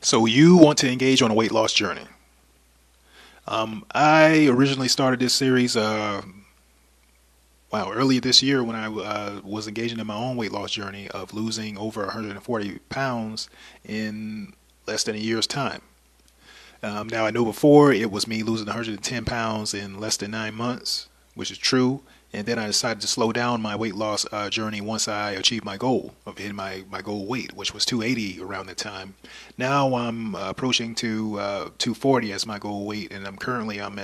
So you want to engage on a weight loss journey. I originally started this series, earlier this year when I was engaging in my own weight loss journey of losing over 140 pounds in less than a year's time. Now I know before it was me losing 110 pounds in less than 9 months, which is true. And then I decided to slow down my weight loss journey once I achieved my goal of hitting my goal weight, which was 280 around that time. Now I'm approaching to 240 as my goal weight, and I'm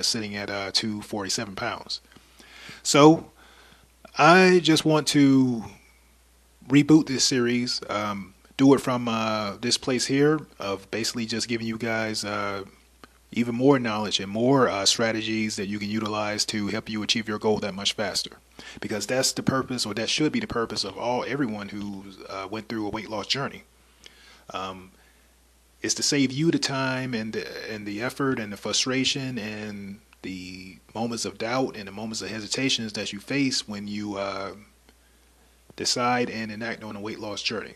sitting at 247 pounds. So I just want to reboot this series, do it from this place here of basically just giving you guys even more knowledge and more strategies that you can utilize to help you achieve your goal that much faster. Because that's the purpose, or that should be the purpose of everyone who went through a weight loss journey. Um, is to save you the time and the effort and the frustration and the moments of doubt and the moments of hesitations that you face when you decide and enact on a weight loss journey.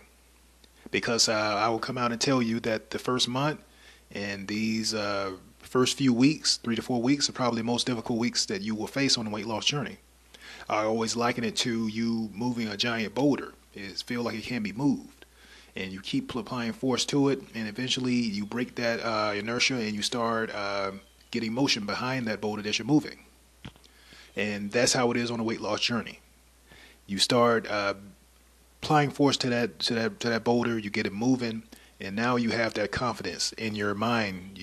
Because I will come out and tell you that the first month and these first few weeks, 3 to 4 weeks, are probably the most difficult weeks that you will face on a weight loss journey. I always liken it to you moving a giant boulder. It feels like it can't be moved. And you keep applying force to it, and eventually you break that inertia and you start getting motion behind that boulder that you're moving. And that's how it is on a weight loss journey. You start applying force to that boulder, you get it moving, and now you have that confidence in your mind.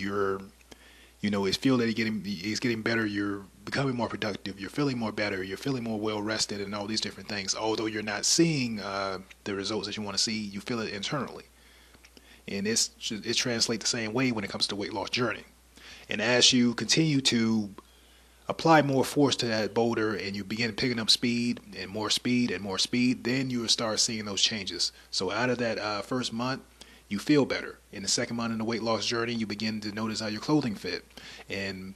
It's feel that it's getting better. You're becoming more productive. You're feeling more better. You're feeling more well rested, and all these different things. Although you're not seeing the results that you want to see, you feel it internally, and it translates the same way when it comes to weight loss journey. And as you continue to apply more force to that boulder and you begin picking up speed and more speed and more speed, then you will start seeing those changes. So out of that first month, you feel better. In the second month in the weight loss journey, you begin to notice how your clothing fit. And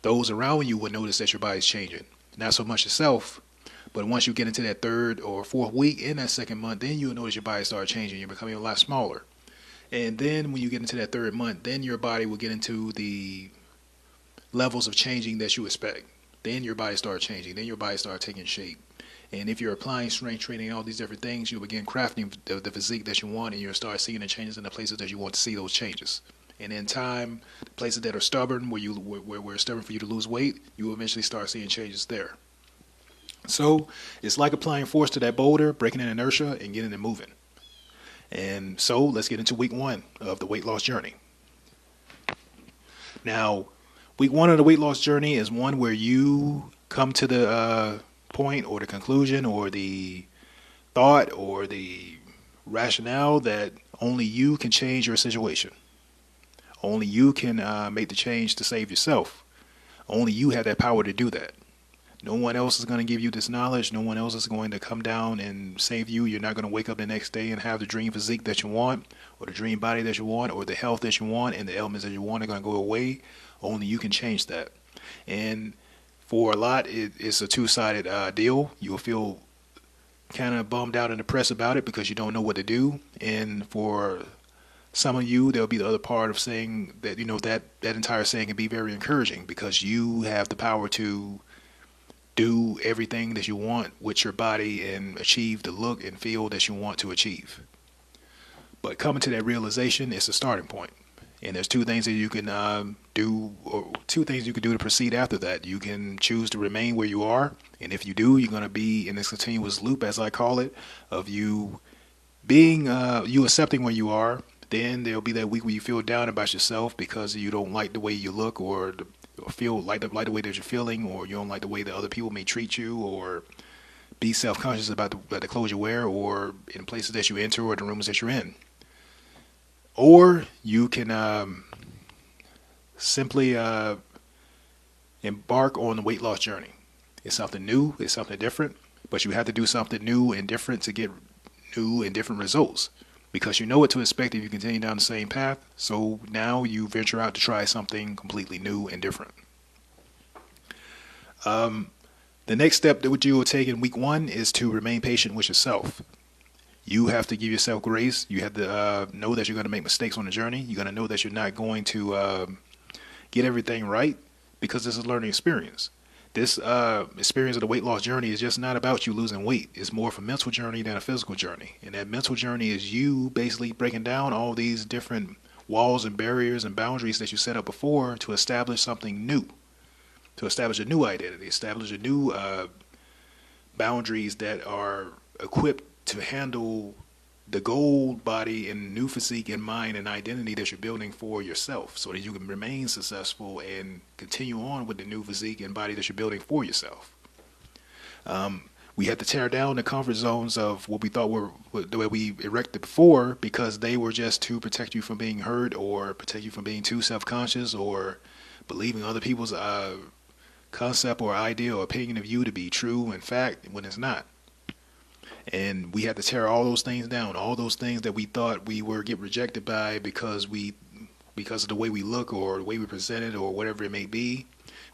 those around you will notice that your body's changing. Not so much yourself, but once you get into that third or fourth week in that second month, then you'll notice your body start changing. You're becoming a lot smaller. And then when you get into that third month, then your body will get into the levels of changing that you expect. Then your body starts changing. Then your body starts taking shape. And if you're applying strength training and all these different things, you'll begin crafting the physique that you want, and you'll start seeing the changes in the places that you want to see those changes. And in time, the places that are stubborn, where it's stubborn for you to lose weight, you will eventually start seeing changes there. So it's like applying force to that boulder, breaking an inertia, and getting it moving. And so let's get into week one of the weight loss journey. Now, week one of the weight loss journey is one where you come to the point or the conclusion or the thought or the rationale that only you can change your situation. Only you can make the change to save yourself. Only you have that power to do that. No one else is going to give you this knowledge. No one else is going to come down and save you. You're not going to wake up the next day and have the dream physique that you want, or the dream body that you want, or the health that you want, and the ailments that you want are going to go away. Only you can change that. And for a lot, it's a two-sided deal. You'll feel kind of bummed out and depressed about it because you don't know what to do. And for some of you, there'll be the other part of saying that, that entire saying can be very encouraging because you have the power to do everything that you want with your body and achieve the look and feel that you want to achieve. But coming to that realization is a starting point. And there's two things that you can do, or two things you can do to proceed after that. You can choose to remain where you are. And if you do, you're going to be in this continuous loop, as I call it, of you being, you accepting where you are. Then there'll be that week where you feel down about yourself because you don't like the way you look or feel like the way that you're feeling, or you don't like the way that other people may treat you, or be self-conscious about the clothes you wear, or in places that you enter, or the rooms that you're in. Or you can simply embark on the weight loss journey. It's something new, it's something different, but you have to do something new and different to get new and different results. Because you know what to expect if you continue down the same path, so now you venture out to try something completely new and different. The next step that you will take in week one is to remain patient with yourself. You have to give yourself grace. You have to know that you're going to make mistakes on the journey. You're going to know that you're not going to get everything right, because this is a learning experience. This experience of the weight loss journey is just not about you losing weight. It's more of a mental journey than a physical journey. And that mental journey is you basically breaking down all these different walls and barriers and boundaries that you set up before to establish something new, to establish a new identity, establish a new boundaries that are equipped to handle the goal, body, and new physique and mind and identity that you're building for yourself, so that you can remain successful and continue on with the new physique and body that you're building for yourself. We had to tear down the comfort zones of what we thought were the way we erected before, because they were just to protect you from being hurt, or protect you from being too self-conscious, or believing other people's concept or idea or opinion of you to be true in fact when it's not. And we had to tear all those things down, all those things that we thought we were get rejected by because of the way we look or the way we presented or whatever it may be.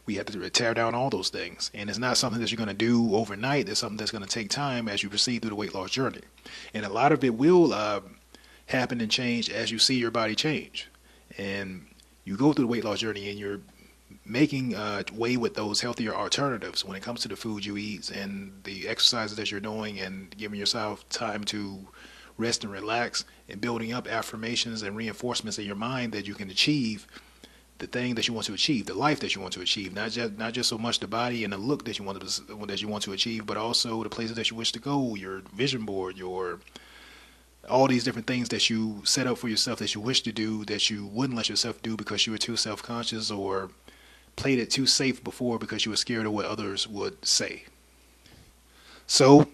We had to tear down all those things. And it's not something that you're going to do overnight. It's something that's going to take time as you proceed through the weight loss journey. And a lot of it will happen and change as you see your body change. And you go through the weight loss journey and you're making way with those healthier alternatives when it comes to the food you eat and the exercises that you're doing, and giving yourself time to rest and relax, and building up affirmations and reinforcements in your mind that you can achieve the thing that you want to achieve, the life that you want to achieve, not just so much the body and the look that you want to achieve, but also the places that you wish to go, your vision board, your all these different things that you set up for yourself that you wish to do that you wouldn't let yourself do because you were too self-conscious or played it too safe before because you were scared of what others would say. So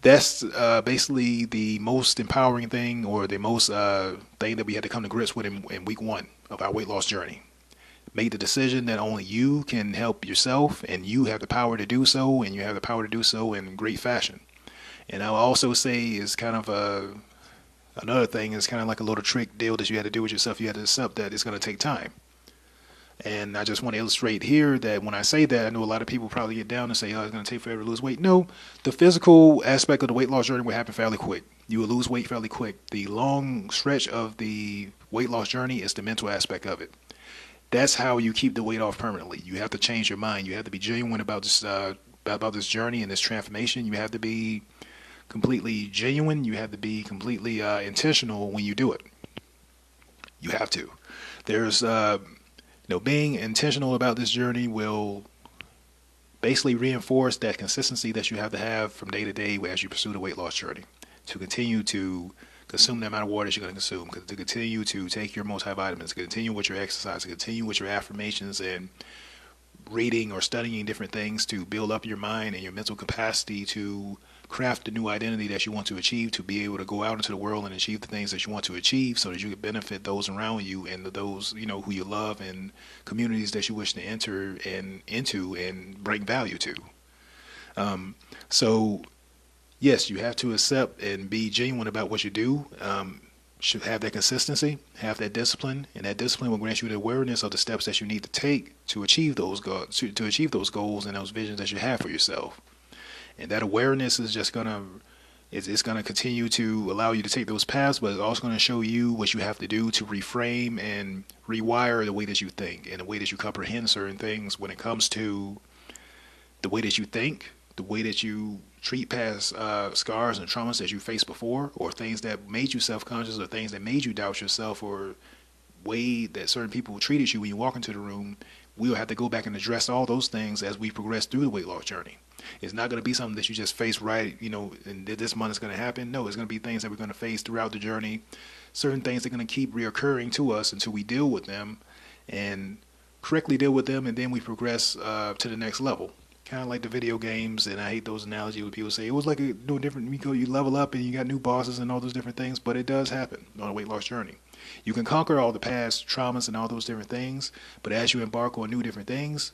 that's basically the most empowering thing, or the most thing that we had to come to grips with in week 1 of our weight loss journey. Make the decision that only you can help yourself, and you have the power to do so, and you have the power to do so in great fashion. And I'll also say is kind of another thing is kind of like a little trick deal that you had to do with yourself. You had to accept that it's going to take time. And I just want to illustrate here that when I say that, I know a lot of people probably get down and say, oh, it's going to take forever to lose weight. No, the physical aspect of the weight loss journey will happen fairly quick. You will lose weight fairly quick. The long stretch of the weight loss journey is the mental aspect of it. That's how you keep the weight off permanently. You have to change your mind. You have to be genuine about this journey and this transformation. You have to be completely genuine. You have to be completely intentional when you do it. You have to. There's being intentional about this journey will basically reinforce that consistency that you have to have from day to day as you pursue the weight loss journey, to continue to consume the amount of water that you're going to consume, to continue to take your multivitamins, to continue with your exercise, to continue with your affirmations and reading or studying different things to build up your mind and your mental capacity to craft the new identity that you want to achieve, to be able to go out into the world and achieve the things that you want to achieve, so that you can benefit those around you and those who you love, and communities that you wish to enter into and bring value to. So yes, you have to accept and be genuine about what you do. Should have that consistency, have that discipline, and that discipline will grant you the awareness of the steps that you need to take to achieve those goals, to achieve those goals and those visions that you have for yourself. And that awareness is just it's gonna continue to allow you to take those paths, but it's also going to show you what you have to do to reframe and rewire the way that you think and the way that you comprehend certain things when it comes to the way that you think, the way that you treat past scars and traumas that you faced before, or things that made you self-conscious, or things that made you doubt yourself, or way that certain people treated you when you walk into the room. We'll have to go back and address all those things as we progress through the weight loss journey. It's not going to be something that you just face right, and this month is going to happen. No, it's going to be things that we're going to face throughout the journey. Certain things that are going to keep reoccurring to us until we deal with them and correctly deal with them, and then we progress to the next level. Kind of like the video games, and I hate those analogies when people say it was like no different. You level up and you got new bosses and all those different things, but it does happen on a weight loss journey. You can conquer all the past traumas and all those different things, but as you embark on new different things,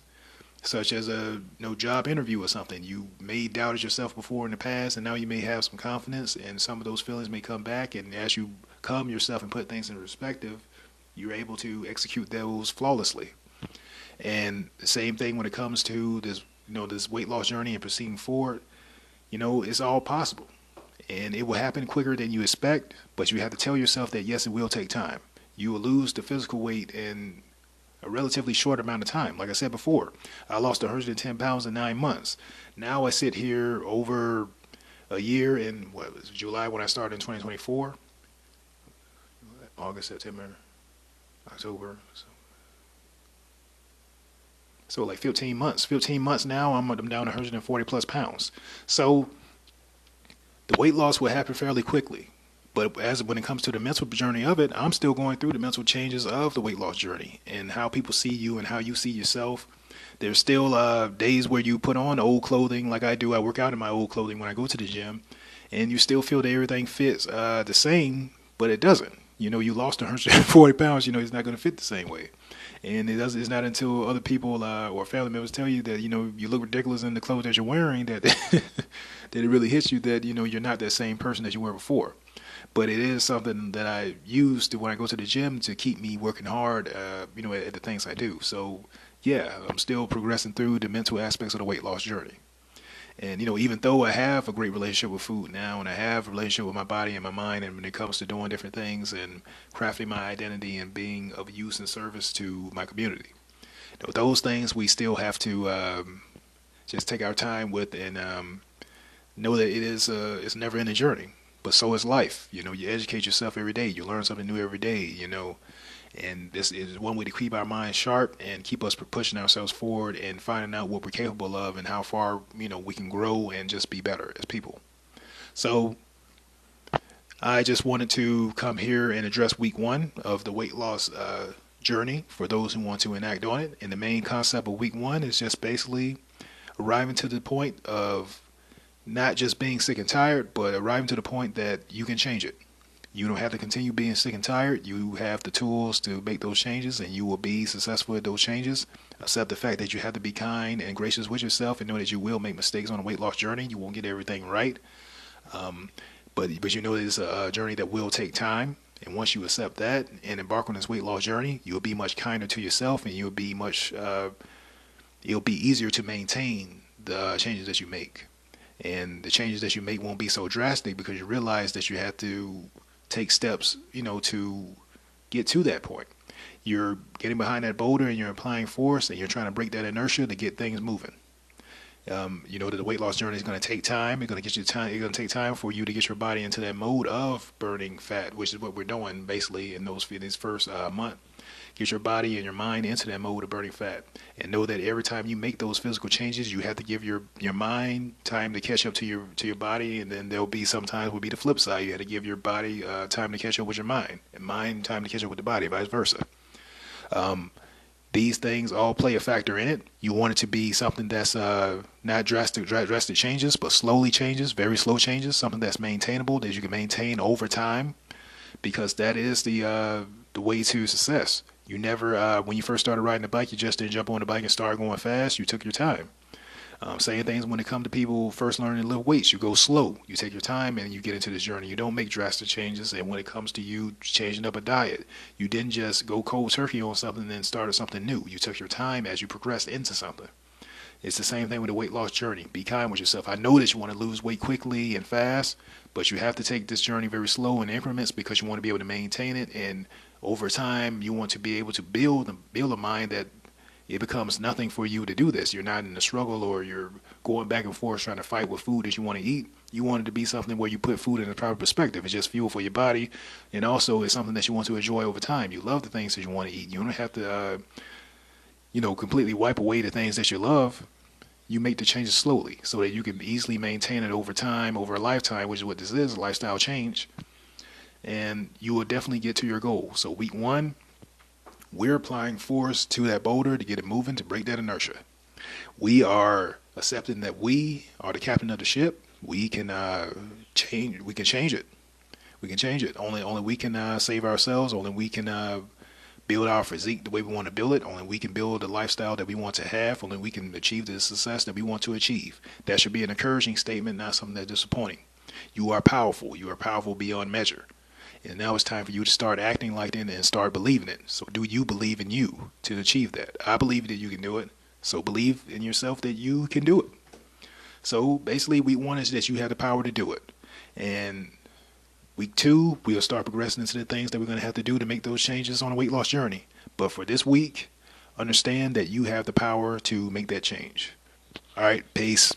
such as a job interview or something, you may doubted yourself before in the past, and now you may have some confidence, and some of those feelings may come back, and as you calm yourself and put things in perspective, you're able to execute those flawlessly. And the same thing when it comes to this weight loss journey and proceeding forward, it's all possible. And it will happen quicker than you expect, but you have to tell yourself that yes, it will take time. You will lose the physical weight in a relatively short amount of time. Like I said before, I lost 110 pounds in 9 months. Now I sit here over a year in what was July when I started in 2024, August, September, October. So like 15 months. 15 months now, I'm down 140 plus pounds. So the weight loss will happen fairly quickly. But when it comes to the mental journey of it, I'm still going through the mental changes of the weight loss journey and how people see you and how you see yourself. There's still days where you put on old clothing like I do. I work out in my old clothing when I go to the gym, and you still feel that everything fits the same, but it doesn't. You lost 140 pounds, it's not going to fit the same way. And it's not until other people or family members tell you that, you look ridiculous in the clothes that you're wearing that, that it really hits you that, you're not that same person that you were before. But it is something that I use when I go to the gym to keep me working hard, at the things I do. So, yeah, I'm still progressing through the mental aspects of the weight loss journey. And, even though I have a great relationship with food now and I have a relationship with my body and my mind, and when it comes to doing different things and crafting my identity and being of use and service to my community, those things we still have to just take our time with and know that it's a never-ending journey. But so is life. You educate yourself every day. You learn something new every day, and this is one way to keep our minds sharp and keep us pushing ourselves forward and finding out what we're capable of and how far, we can grow and just be better as people. So I just wanted to come here and address week 1 of the weight loss journey for those who want to enact on it. And the main concept of week 1 is just basically arriving to the point of not just being sick and tired, but arriving to the point that you can change it. You don't have to continue being sick and tired. You have the tools to make those changes, and you will be successful at those changes. Accept the fact that you have to be kind and gracious with yourself and know that you will make mistakes on a weight loss journey. You won't get everything right. But it's a journey that will take time. And once you accept that and embark on this weight loss journey, you'll be much kinder to yourself, and it'll be easier to maintain the changes that you make. And the changes that you make won't be so drastic because you realize that you have to take steps, to get to that point. You're getting behind that boulder and you're applying force and you're trying to break that inertia to get things moving. That the weight loss journey is going to take time. It's going to take time for you to get your body into that mode of burning fat, which is what we're doing basically in this first month. Get your body and your mind into that mode of burning fat, and know that every time you make those physical changes, you have to give your mind time to catch up to your body, and then there'll be sometimes will be the flip side. You have to give your body time to catch up with your mind, and mind time to catch up with the body, vice versa. These things all play a factor in it. You want it to be something that's not drastic changes, but slowly changes, very slow changes, something that's maintainable, that you can maintain over time, because that is the way to success. You never, when you first started riding the bike, you just didn't jump on the bike and start going fast. You took your time. Same things when it comes to people first learning to lift weights. You go slow. You take your time and you get into this journey. You don't make drastic changes. And when it comes to you changing up a diet, you didn't just go cold turkey on something and then started something new. You took your time as you progressed into something. It's the same thing with the weight loss journey. Be kind with yourself. I know that you want to lose weight quickly and fast, but you have to take this journey very slow in increments because you want to be able to maintain it. And over time, you want to be able to build a mind that it becomes nothing for you to do this. You're not in a struggle or you're going back and forth trying to fight with food that you want to eat. You want it to be something where you put food in a proper perspective. It's just fuel for your body, and also it's something that you want to enjoy over time. You love the things that you want to eat. You don't have to, completely wipe away the things that you love. You make the changes slowly so that you can easily maintain it over time, over a lifetime, which is what this is, a lifestyle change. And you will definitely get to your goal. So week 1, we're applying force to that boulder to get it moving, to break that inertia. We are accepting that we are the captain of the ship. We can change. We can change it. We can change it. Only we can save ourselves. Only we can build our physique the way we want to build it. Only we can build the lifestyle that we want to have. Only we can achieve the success that we want to achieve. That should be an encouraging statement, not something that's disappointing. You are powerful. You are powerful beyond measure. And now it's time for you to start acting like it and start believing it. So do you believe in you to achieve that? I believe that you can do it. So believe in yourself that you can do it. So basically week 1 is that you have the power to do it. And week 2, we'll start progressing into the things that we're going to have to do to make those changes on a weight loss journey. But for this week, understand that you have the power to make that change. All right, peace.